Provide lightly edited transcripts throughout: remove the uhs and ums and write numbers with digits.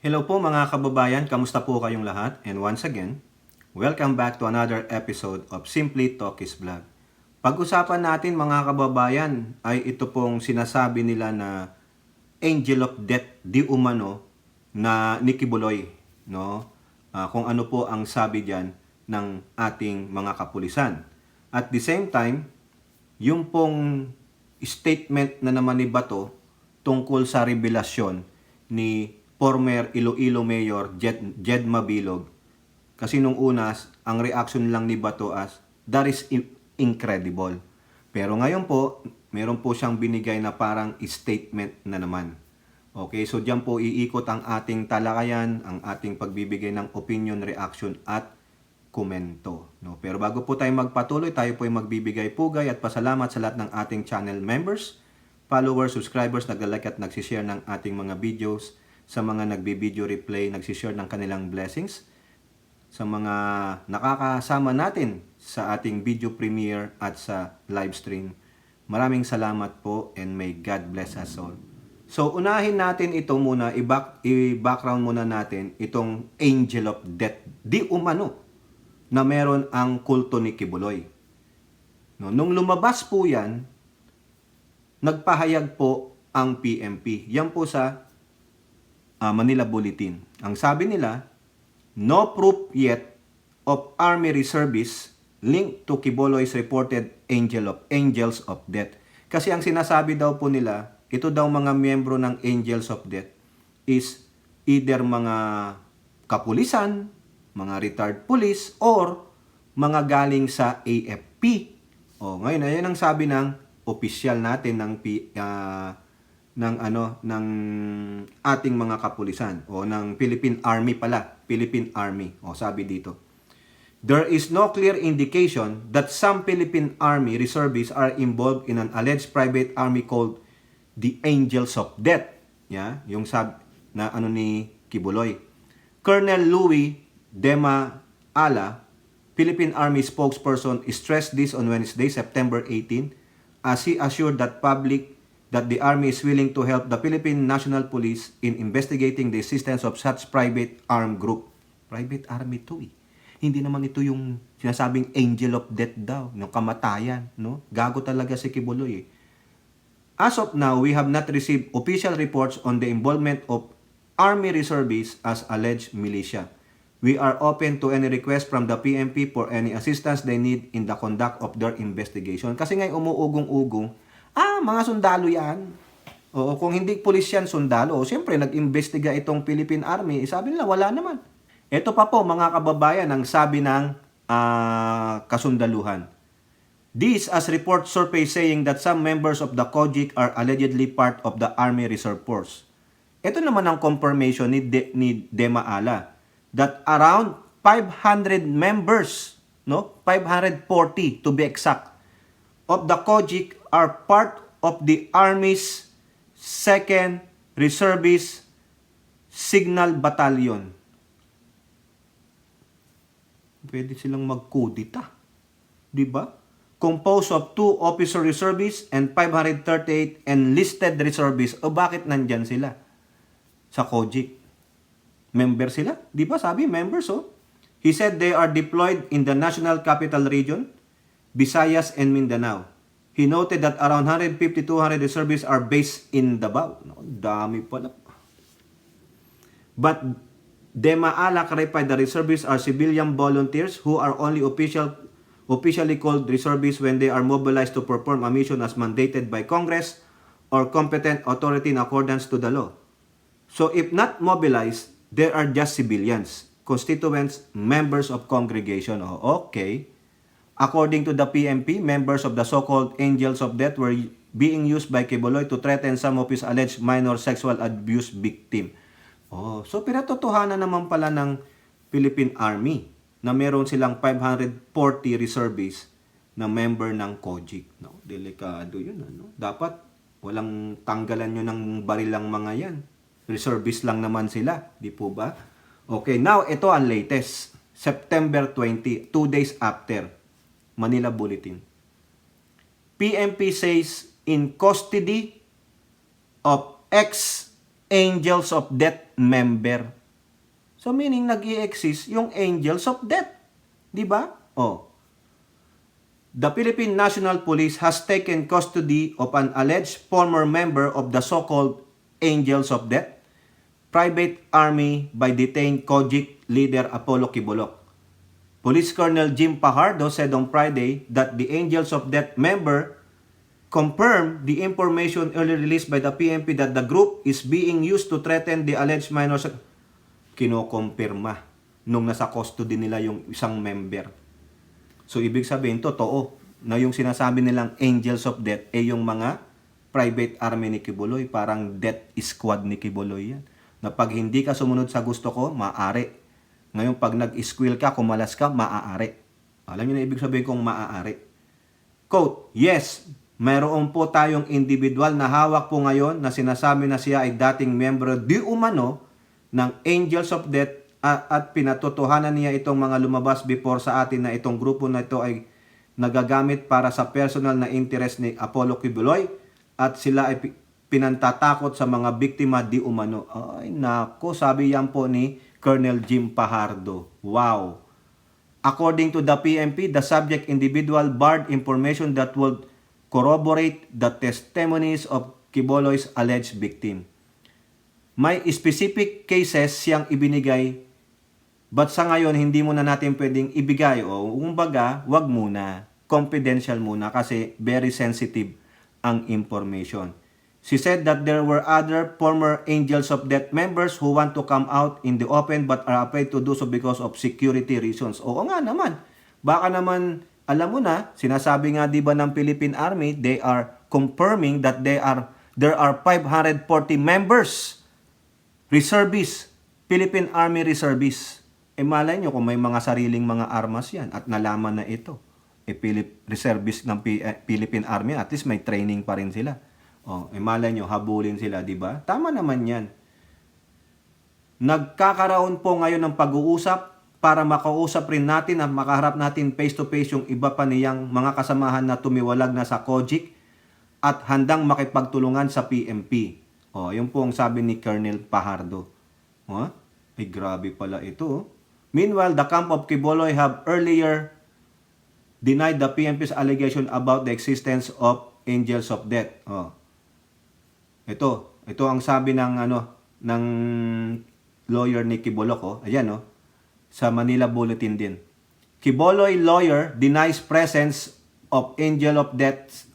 Hello po mga kababayan, kamusta po kayong lahat? And once again, welcome back to another episode of Simply Talkies Vlog. Pag-usapan natin mga kababayan ay ito pong sinasabi nila na Angel of Death di umano na Nikki Buloy, no? Kung ano po ang sabi diyan ng ating mga kapulisan. At the same time, yung pong statement na naman ni Bato tungkol sa revelasyon ni former Iloilo Mayor Jed Mabilog. Kasi nung unas, ang reaction lang ni Bato as, that is incredible. Pero ngayon po, meron po siyang binigay na parang statement na naman. Okay, so diyan po iikot ang ating talakayan, ang ating pagbibigay ng opinion, reaction at komento. No? Pero bago po tayo magpatuloy, tayo po ay magbibigay pugay at pasalamat sa lahat ng ating channel members, followers, subscribers, nag-like at nagsishare ng ating mga videos, sa mga nagbi-video replay, nagsishare ng kanilang blessings, sa mga nakakasama natin sa ating video premiere at sa live stream. Maraming salamat po and may God bless us all. So unahin natin ito muna, i-background muna natin itong Angel of Death. Di umano na meron ang kulto ni Kibuloy. No, nung lumabas po yan, nagpahayag po ang PNP. Yan po sa Manila Bulletin. Ang sabi nila, no proof yet of Army reservists linked to Kibuloy's reported Angels of Death. Kasi ang sinasabi daw po nila, ito daw mga miyembro ng Angels of Death is either mga kapulisan, mga retired police, or mga galing sa AFP. Ngayon, ayan ang sabi ng opisyal natin ng ating mga kapulisan o ng Philippine Army pala, Philippine Army. Sabi dito, there is no clear indication that some Philippine Army reservists are involved in an alleged private army called the Angels of Death. Yung na ni Kibuloy. Colonel Louis Dema Ala, Philippine Army spokesperson, stressed this on Wednesday, September 18, as he assured that the Army is willing to help the Philippine National Police in investigating the existence of such private armed group. Private army to Hindi naman ito yung sinasabing Angel of Death daw, yung kamatayan, no? Gago talaga si Kibuloy. As of now, we have not received official reports on the involvement of Army reservists as alleged militia. We are open to any request from the PNP for any assistance they need in the conduct of their investigation. Kasi ngay umuugong-ugong, mga sundalo yan. Kung hindi pulis yan, sundalo. Siyempre, nag-investiga itong Philippine Army. Sabi nila, wala naman. Ito pa po, mga kababayan, ang sabi ng kasundaluhan. This as report surface saying that some members of the COGIC are allegedly part of the Army Reserve Force. Ito naman ang confirmation ni Dema Ala that around 500 members, 540 to be exact, of the COGIC are part of the Army's 2nd Reservist Signal Battalion. Pwede silang magkudita. Diba? Composed of 2 officer reservists and 538 enlisted reservists. Bakit nandyan sila? Sa COGIC. Member sila? Diba sabi, members He said they are deployed in the National Capital Region, Visayas and Mindanao. He noted that around 150-200 reservists are based in Davao. Dami pala. But Dema Ala clarified the reservists are civilian volunteers who are only officially called reservists when they are mobilized to perform a mission as mandated by Congress or competent authority in accordance to the law. So if not mobilized, they are just civilians, constituents, members of congregation. Okay. According to the PNP, members of the so-called Angels of Death were being used by Kibuloy to threaten some of his alleged minor sexual abuse victim. So pinatotohanan naman pala ng Philippine Army na meron silang 540 reservists na member ng COGIC. Delikado yun. Dapat walang tanggalan nyo ng barilang mga yan. Reservists lang naman sila. Di po ba? Okay, now ito ang latest. September 20, 2 days after. Manila Bulletin. PNP says in custody of ex Angels of Death member. So meaning nag-i-exist yung Angels of Death. Di ba? Oh. The Philippine National Police has taken custody of an alleged former member of the so-called Angels of Death, private army by detained COGIC leader Apollo Kibolok. Police Colonel Jim Pajardo said on Friday that the Angels of Death member confirmed the information earlier released by the PNP that the group is being used to threaten the alleged minors. Kinokompirma nung nasa custody nila yung isang member. So, ibig sabihin, totoo na yung sinasabi nilang Angels of Death ay yung mga private army ni Kibuloy. Parang death squad ni Kibuloy yan. Na pag hindi ka sumunod sa gusto ko, maaari. Ngayon, pag nag-squeal ka, kumalas ka, maaari. Alam niyo na ibig sabihin kong maaari. Quote, yes, mayroon po tayong individual na hawak po ngayon na sinasabi na siya ay dating miyembro di umano ng Angels of Death at pinatotohanan niya itong mga lumabas before sa atin na itong grupo na ito ay nagagamit para sa personal na interest ni Apollo Kibuloy at sila ay pinantatakot sa mga biktima di umano. Ay nako, sabi yan po ni Colonel Jim Pajardo. Wow! According to the PNP, the subject individual barred information that would corroborate the testimonies of Kibuloy's alleged victim. May specific cases siyang ibinigay, but sa ngayon hindi muna natin pwedeng ibigay o kumbaga wag muna, confidential muna kasi very sensitive ang information. She said that there were other former Angels of Death members who want to come out in the open but are afraid to do so because of security reasons. Oo nga naman, baka naman alam mo na, sinasabi nga di ba ng Philippine Army, they are confirming that there are 540 members reservists, Philippine Army reservists. Malay nyo kung may mga sariling mga armas yan at nalaman na ito. Reservists ng Philippine Army, at least may training pa rin sila. Malay nyo, habulin sila, di ba? Tama naman yan. Nagkakaroon po ngayon ng pag-uusap para makausap rin natin at makaharap natin face-to-face yung iba pa niyang mga kasamahan na tumiwalag na sa COGIC at handang makipagtulungan sa PNP. Yun po ang sabi ni Colonel Pajardo. Ay grabe pala ito. Meanwhile, the camp of Kibuloy have earlier denied the PNP's allegation about the existence of Angels of Death. Ito ang sabi ng ng lawyer ni Kibolok, ayan sa Manila Bulletin din. Kibuloy lawyer denies presence of Angel of Death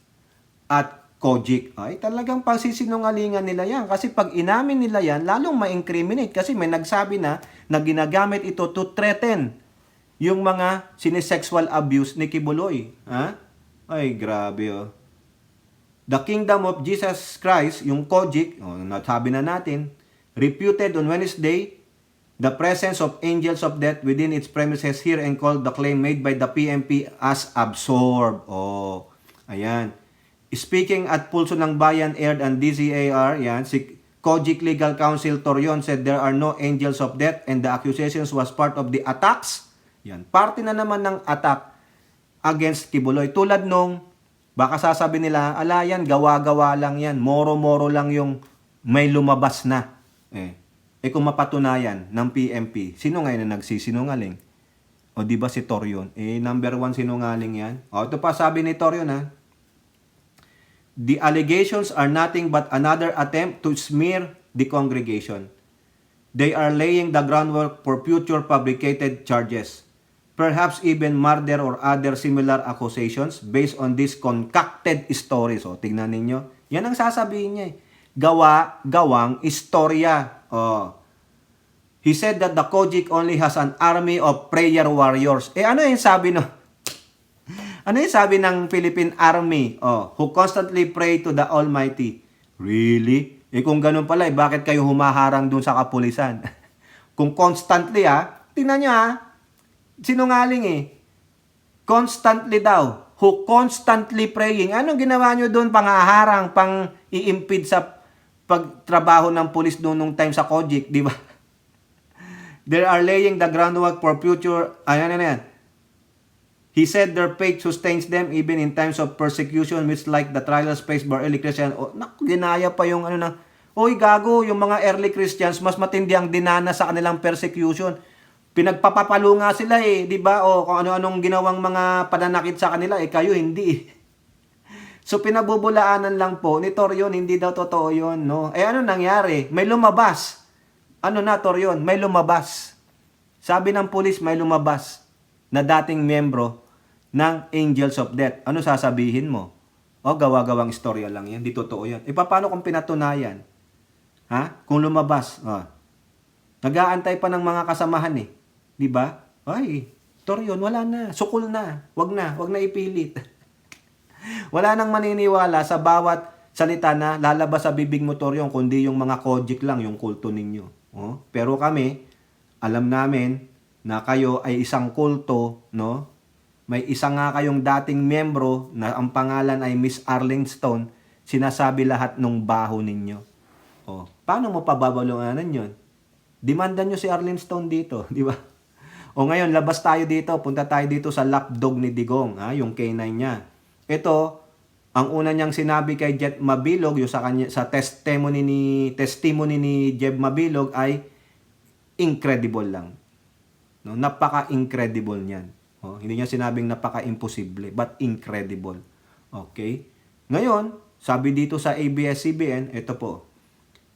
at COGIC. Ay, talagang pagsisinungalingan nila yan. Kasi pag inamin nila yan, lalong ma-incriminate. Kasi may nagsabi na ginagamit ito to threaten yung mga sinisexual abuse ni Kibuloy. Ay, grabe The Kingdom of Jesus Christ, yung COGIC, nasabi na natin, reputed on Wednesday the presence of Angels of Death within its premises here and called the claim made by the PNP as absurd. Ayan. Speaking at Pulso ng Bayan aired and DZAR, yan, si COGIC Legal Counsel Torion said there are no Angels of Death and the accusations was part of the attacks. Yan, parte na naman ng attack against Kibuloy. Tulad nung, baka sasabi nila, ala yan, gawa-gawa lang yan, moro-moro lang yung may lumabas na. Kung mapatunayan ng PNP, sino ngayon na nagsisinungaling? Di ba si Torion? Number 1 sinungaling yan. Ito pa sabi ni Torion The allegations are nothing but another attempt to smear the congregation. They are laying the groundwork for future fabricated charges, perhaps even murder or other similar accusations based on these concocted stories. Tingnan ninyo. Yan ang sasabihin niya. Gawang istorya. He said that the COGIC only has an army of prayer warriors. Ano yung sabi Ano yung sabi ng Philippine Army? Who constantly pray to the Almighty. Really? Kung ganun pala, bakit kayo humaharang dun sa kapulisan? Kung constantly, tingnan nyo sinungaling Constantly daw. Who constantly praying. Anong ginawa nyo dun? Pangaharang, pang-i-impede sa pagtrabaho ng pulis nung time sa COGIC, di ba? They are laying the groundwork for future, He said their faith sustains them even in times of persecution which like the trials faced by early Christian. Ginaya pa yung ng Oy, gago, yung mga early Christians, mas matindi ang dinana sa kanilang persecution. Pinagpapapalo nga sila eh, di ba? O kung ano-anong ginawang mga pananakit sa kanila, eh kayo hindi eh. So pinabubulaanan lang po ni Torion, hindi daw totoo yun, no? Eh ano nangyari? May lumabas. Ano na Torion? May lumabas. Sabi ng pulis, may lumabas na dating membro ng Angels of Death. Ano sasabihin mo? O, gawa-gawang istorya lang yan. Di totoo yan. E paano kung pinatunayan? Ha? Kung lumabas. Nag-aantay pa ng mga kasamahan eh. Di ba? Ay, Torion, wala na. Sukol na. Wag na ipilit. Wala nang maniniwala sa bawat salita na lalabas sa bibig mo, Torion, kundi yung mga kojik lang, yung kulto ninyo. Pero kami, alam namin na kayo ay isang kulto, no? May isa nga kayong dating membro na ang pangalan ay Miss Arlene Stone, sinasabi lahat ng baho ninyo. Paano mo pababalunganan yun? Demandan nyo si Arlene Stone dito, di ba? Ngayon, labas tayo dito, punta tayo dito sa lapdog ni Digong, yung K9 niya. Ito, ang una niyang sinabi kay Jeb Mabilog, yung sa testimony ni Jeb Mabilog ay incredible lang. No, napaka-incredible niyan. Hindi niya sinabing napaka-imposible, but incredible. Okay? Ngayon, sabi dito sa ABS-CBN, ito po.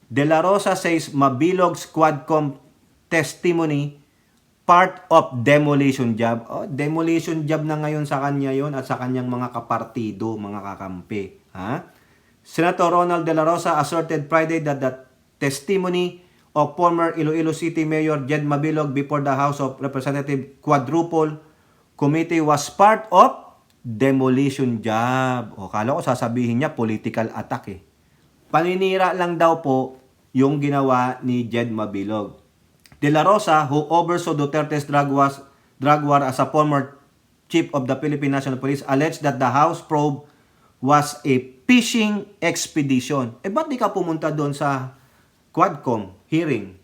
De La Rosa says Mabilog's Quadcom testimony part of demolition job. Demolition job na ngayon sa kanya yon at sa kanyang mga kapartido, mga kakampi. Senator Ronald De La Rosa asserted Friday that the testimony of former Iloilo City Mayor Jed Mabilog before the House of Representatives Quadruple Committee was part of demolition job. Kala ko sasabihin niya political attack eh. Paninira lang daw po yung ginawa ni Jed Mabilog. De La Rosa, who oversaw Duterte's drug war as a former chief of the Philippine National Police, alleged that the House probe was a fishing expedition. Ba't di ka pumunta doon sa Quadcom hearing?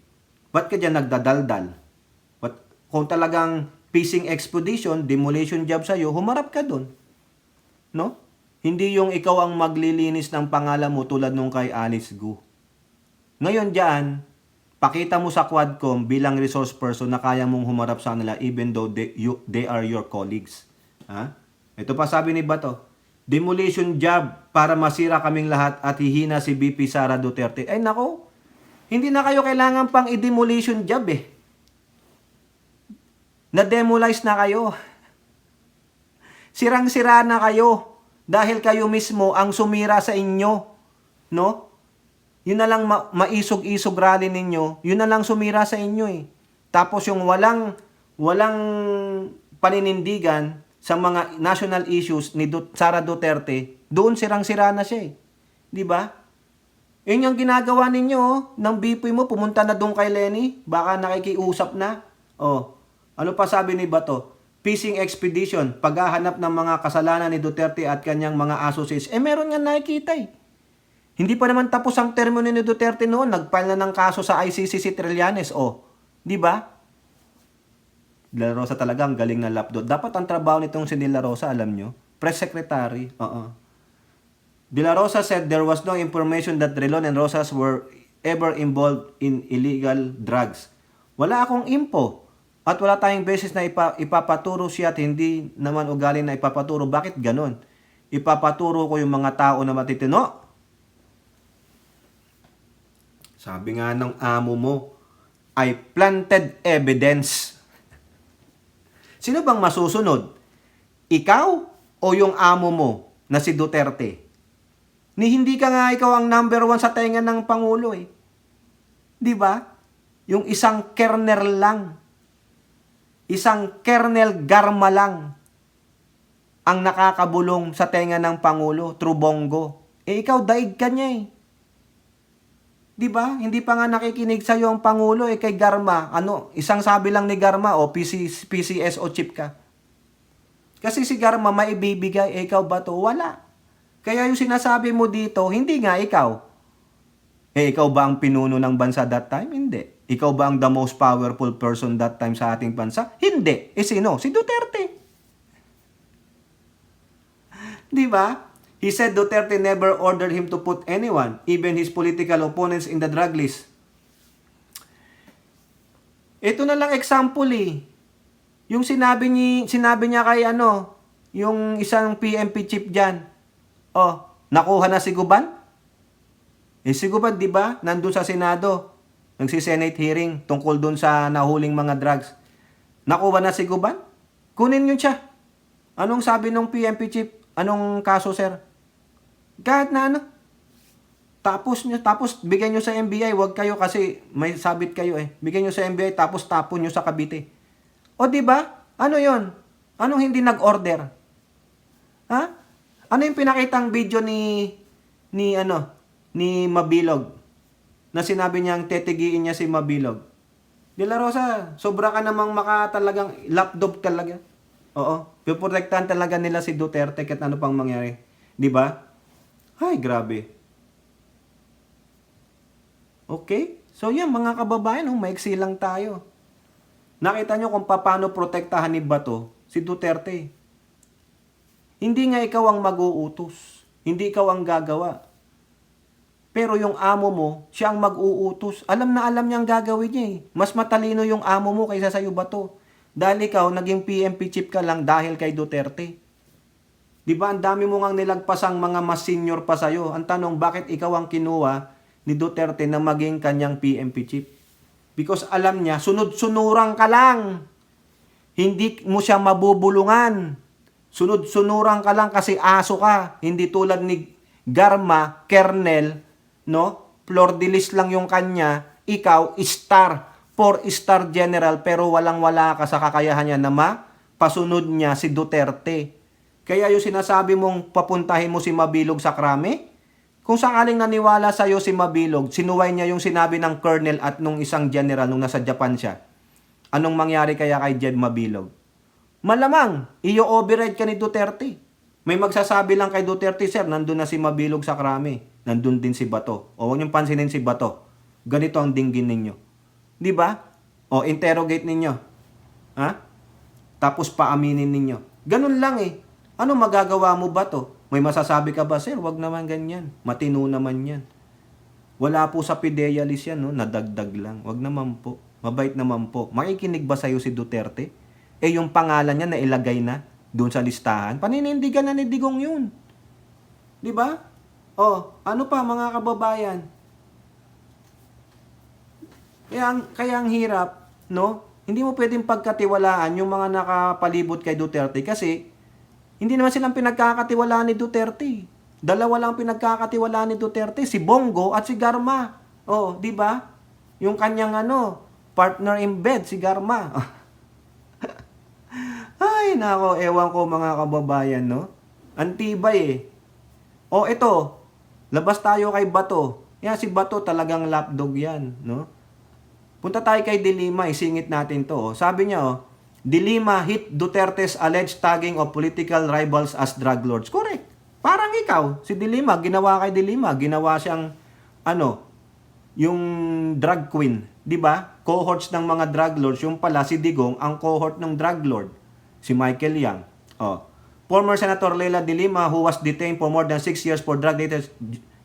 Ba't ka dyan nagdadaldal? Kung talagang fishing expedition, demolition job sa'yo, humarap ka doon. No? Hindi yung ikaw ang maglilinis ng pangalan mo tulad nung kay Alice Gu. Ngayon dyan, pakita mo sa Quadcom bilang resource person na kaya mong humarap sa kanila even though they are your colleagues. Ito pa sabi ni Bato, demolition job para masira kaming lahat at hihina si VP Sara Duterte. Ay nako, hindi na kayo kailangan pang i-demolition job eh. Na-demolize na kayo. Sirang-sira na kayo. Dahil kayo mismo ang sumira sa inyo. No? Yun na lang maisog-isog rally ninyo. Yun na lang sumira sa inyo eh. Tapos yung walang paninindigan sa mga national issues ni Sara Duterte, doon sirang-sira na siya eh. Di ba? Yun yung ginagawa ninyo ng BP mo, pumunta na doon kay Lenny, baka nakikiusap na. Ano pa sabi ni Bato? Fishing expedition, paghahanap ng mga kasalanan ni Duterte at kanyang mga associates. Meron nga nakikita eh. Hindi pa naman tapos ang termino ni Duterte noon, nag-file na ng kaso sa ICC si Trillanes. Di ba? De La Rosa talaga ang galing na lapdot. Dapat ang trabaho nitong si De La Rosa, alam nyo? Press secretary. De La Rosa said there was no information that Relon and Rosas were ever involved in illegal drugs. Wala akong info. At wala tayong beses na ipapaturo siya at hindi naman ugali na ipapaturo. Bakit ganon? Ipapaturo ko yung mga tao na matitino. Sabi nga ng amo mo, I planted evidence. Sino bang masusunod? Ikaw o yung amo mo na si Duterte? Hindi ka nga ikaw ang number 1 sa tenga ng Pangulo eh. Di ba? Yung isang kernel lang. Isang kernel garma lang ang nakakabulong sa tenga ng Pangulo, through bongo. Ikaw, daig ka niya eh. Di ba? Hindi pa nga nakikinig sa'yo ang Pangulo kay Garma. Isang sabi lang ni Garma, PCS o chip ka. Kasi si Garma maibibigay, ikaw ba to? Wala. Kaya yung sinasabi mo dito, hindi nga ikaw. Ikaw ba ang pinuno ng bansa that time? Hindi. Ikaw ba ang the most powerful person that time sa ating bansa? Hindi. Sino? Si Duterte. Di ba? He said Duterte never ordered him to put anyone, even his political opponents, in the drug list. Ito na lang example eh. Yung sinabi niya kay yung isang PNP chief diyan. Oh, nakuha na si Guban? Si Guban, 'di ba? Nandun sa Senado. Nagsi-Senate hearing tungkol dun sa nahuling mga drugs. Nakuha na si Guban? Kunin niyo siya. Anong sabi ng PNP chief? Anong kaso, sir? Kahit na tapos bigyan nyo sa NBI, wag kayo kasi may sabit kayo eh. Bigyan nyo sa NBI tapos tapon nyo sa Cavite. O di ba? Ano 'yon? Anong hindi nag-order? Ha? Ano yung pinakitang video ni Mabilog? Na sinabi niyang tetigiin niya si Mabilog. De La Rosa, sobra ka namang talagang lapdog talaga. Oo, piprotektahan talaga nila si Duterte kahit ano pang mangyari. Di ba? Ay, grabe. Okay? So yan mga kababayan, maiksi lang tayo. Nakita nyo kung paano protektahan ni Bato si Duterte. Hindi nga ikaw ang mag-uutos. Hindi ikaw ang gagawa. Pero yung amo mo, siya ang mag-uutos. Alam na alam niyang gagawin niya eh. Mas matalino yung amo mo kaysa sa'yo Bato. Dahil ikaw, naging PNP chief ka lang dahil kay Duterte. Di ba, ang dami mo ngang nilagpasang mga mas senior pa sa'yo. Ang tanong, bakit ikaw ang kinuha ni Duterte na maging kanyang PNP chief? Because alam niya, sunod-sunurang ka lang. Hindi mo siya mabubulungan. Sunod-sunurang ka lang kasi aso ka. Hindi tulad ni Garma, Kernel, no? Flor de lis lang yung kanya. Ikaw, star. 4-star general pero walang-wala ka sa kakayahan niya na mapasunod niya si Duterte. Kaya yung sinasabi mong papuntahin mo si Mabilog sa krame, kung sakaling naniwala sa'yo si Mabilog, sinuway niya yung sinabi ng colonel at nung isang general nung nasa Japan siya. Anong mangyari kaya kay Jed Mabilog? Malamang, i-override ka ni Duterte. May magsasabi lang kay Duterte, sir, nandun na si Mabilog sa krame. Nandun din si Bato. O huwag niyong pansinin si Bato. Ganito ang dinggin ninyo. Di ba? O interrogate ninyo. Ha? Tapos paaminin ninyo. Ganun lang eh. Ano magagawa mo ba to? May masasabi ka ba, sir? Wag naman ganyan. Matino naman yan. Wala po sa PIDEA list yan, no? Nadagdag lang. Wag naman po. Mabait naman po. Makikinig ba sa'yo si Duterte? Yung pangalan niya na ilagay na doon sa listahan. Paninindigan na ni Digong yun. Di ba? Ano pa mga kababayan? Kaya ang hirap, no? Hindi mo pwedeng pagkatiwalaan yung mga nakapalibot kay Duterte kasi hindi naman silang pinagkakatiwalaan ni Duterte. Dalawa lang pinagkakatiwalaan ni Duterte, si Bongo at si Garma. Di ba? Yung kanyang partner in bed, si Garma. Ay, nako, ewan ko mga kababayan, no? Antibay eh. Ito, labas tayo kay Bato. Yan, si Bato talagang lapdog yan, no? Punta tayo kay De Lima, isingit natin to. Sabi niya, De Lima hit Duterte's alleged tagging of political rivals as drug lords. Correct. Parang ikaw, si De Lima, ginawa kay De Lima, ginawa siyang, yung drug queen. Di ba? Cohorts ng mga drug lords. Yung pala, si Digong, ang cohort ng drug lord. Si Michael Yang. Former Senator Leila De Lima, who was detained for more than 6 years for drug-related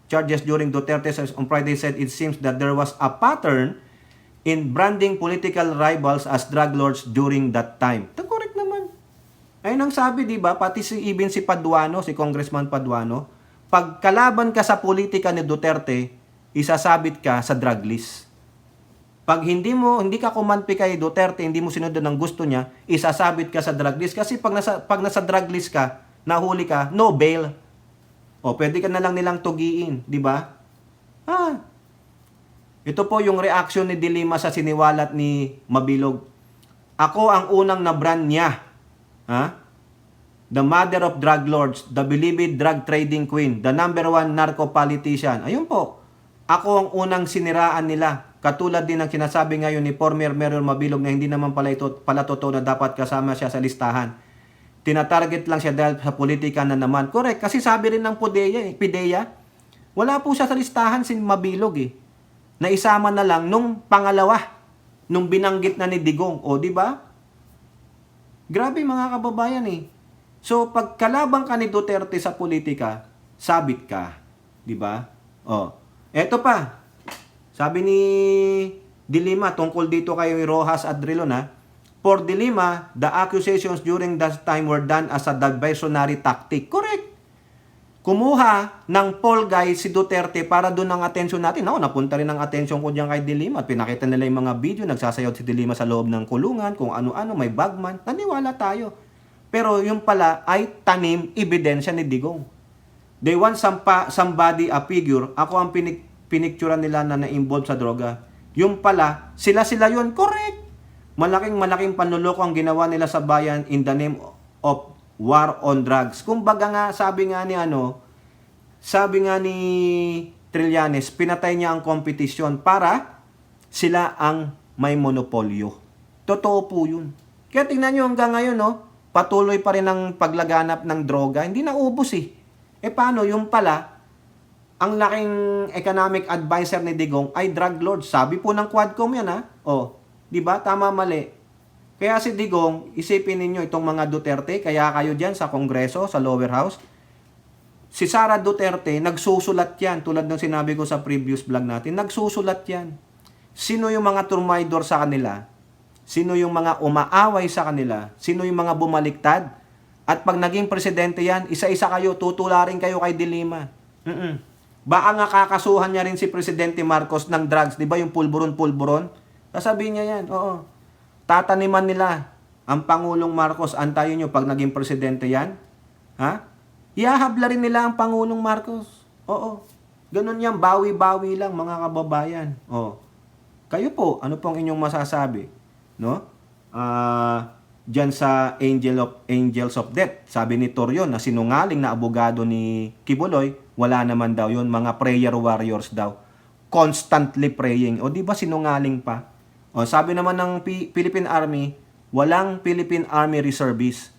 charges during Duterte's on Friday, said it seems that there was a pattern in branding political rivals as drug lords during that time. Ito correct naman. Ayun ang sabi, di ba? Pati si Paduano, si Congressman Paduano, pag kalaban ka sa politika ni Duterte, isasabit ka sa drug list. Pag hindi ka kumanpi kay Duterte, hindi mo sinunod ng gusto niya, isasabit ka sa drug list. Kasi pag nasa drug list ka, nahuli ka, no bail. Pwede ka na lang nilang tugiin, di ba? Ito po yung reaction ni De Lima sa siniwalat ni Mabilog. Ako ang unang na-brand niya. The mother of drug lords, the believed drug trading queen, the number 1 narco politician. Ayun po. Ako ang unang siniraan nila. Katulad din ng sinasabi ngayon ni former Mayor Mabilog na hindi naman pala totoo na dapat kasama siya sa listahan. Tinatarget lang siya dahil sa politika na naman. Correct. Kasi sabi rin ng PIDEA, wala po siya sa listahan si Mabilog eh. Naisama na lang nung pangalawa, nung binanggit na ni Digong. Di ba? Grabe mga kababayan eh. So, pag kalabang ka ni Duterte sa politika, sabit ka. Di ba? Oh. Eto pa. Sabi ni De Lima tungkol dito kay Rojas Adrilon ha. For De Lima, the accusations during that time were done as a diversionary tactic. Correct. Kumuha ng Paul Guy si Duterte para doon ang atensyon natin. Ako, napunta rin ang atensyon ko diyan kay De Lima. Pinakita nila yung mga video, nagsasayaw si De Lima sa loob ng kulungan, kung ano-ano, may bagman. Naniwala tayo. Pero yung pala ay tanim, ebidensya ni Digong. They want somebody, a figure. Ako ang pinicturan nila na na-involve sa droga. Yung pala, sila yun. Correct. Malaking panluloko ang ginawa nila sa bayan in the name of war on drugs. Kumbaga nga, sabi nga ni Trillanes, pinatay niya ang kompetisyon para sila ang may monopolyo. Totoo po yun. Kaya tingnan nyo hanggang ngayon, no, patuloy pa rin ang paglaganap ng droga. Hindi na ubos eh. Paano? Yung pala, ang laking economic advisor ni Digong ay drug lord. Sabi po ng Quadcom yan ha. O, di ba? Tama, mali. Kaya si Digong, isipin ninyo itong mga Duterte, kaya kayo dyan sa Kongreso, sa lower house, si Sara Duterte, nagsusulat yan, tulad ng sinabi ko sa previous vlog natin, nagsusulat yan. Sino yung mga turmaydor sa kanila? Sino yung mga umaaway sa kanila? Sino yung mga bumaliktad? At pag naging presidente yan, isa-isa kayo, tutularin kayo kay De Lima. Baka nga kakasuhan niya rin si Presidente Marcos ng drugs, di ba yung pulburon? Sasabihin niya yan, oo. Tataniman nila ang Pangulong Marcos, antayin nyo pag naging presidente yan. Ha? Ihahabla rin nila ang Pangulong Marcos. Oo. Ganun yan, bawi-bawi lang mga kababayan. Oo. Kayo po, ano pong inyong masasabi? No? Diyan sa Angels of Death, sabi ni Torion na sinungaling na abogado ni Kibuloy, wala naman daw yun, mga prayer warriors daw. Constantly praying. O di ba sinungaling pa? O sabi naman ng Philippine Army, walang Philippine Army reservists.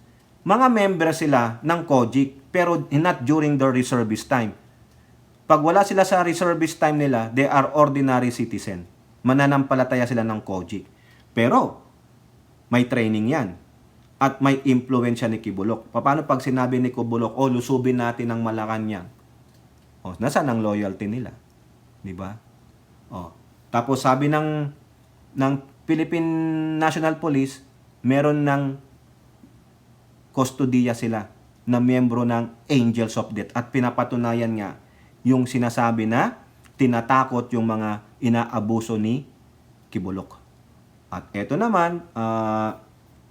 Mga member sila ng COGIC, pero not during their reservist time. Pag wala sila sa reservist time nila, they are ordinary citizen. Mananampalataya sila ng COGIC. Pero, may training yan. At may impluensya ni Kibulok. Paano pag sinabi ni Kibulok, lusubin natin ang Malacanang? Nasaan ang loyalty nila? Di ba? Tapos sabi ng Philippine National Police, meron ng kustodiya sila na miyembro ng Angels of Death. At pinapatunayan nga yung sinasabi na tinatakot yung mga inaabuso ni Kibulok. At eto naman,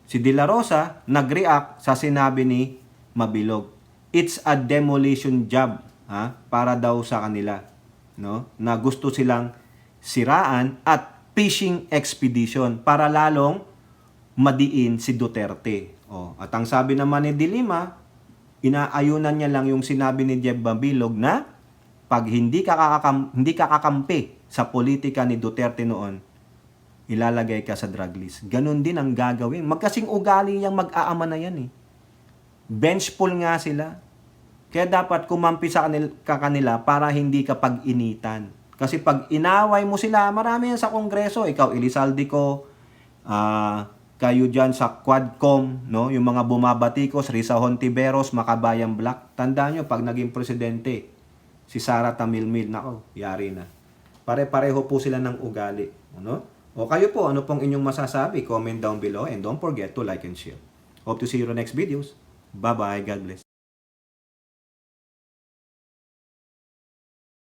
si De La Rosa nag-react sa sinabi ni Mabilog. It's a demolition job para daw sa kanila, no? Na gusto silang siraan at fishing expedition para lalong madiin si Duterte. At ang sabi naman ni De Lima, inaayunan niya lang yung sinabi ni Jeb Mabilog na pag hindi ka kakampi sa politika ni Duterte noon, ilalagay ka sa drug list. Ganun din ang gagawin. Magkasing ugali niyang mag-aama na yan eh. Benchful nga sila. Kaya dapat kumampi sa kanila para hindi ka pag-initan. Kasi pag inaway mo sila, marami yan sa Kongreso. Ikaw, Elizalde ko, kayo dyan sa Quadcom, no? Yung mga bumabatikos, Risa Hontiveros, Makabayan Black. Tandaan nyo, pag naging presidente, si Sara Tamilmil, nako, yari na. Pare-pareho po sila ng ugali. No? O kayo po, ano pong inyong masasabi? Comment down below and don't forget to like and share. Hope to see you in the next videos. Bye-bye. God bless.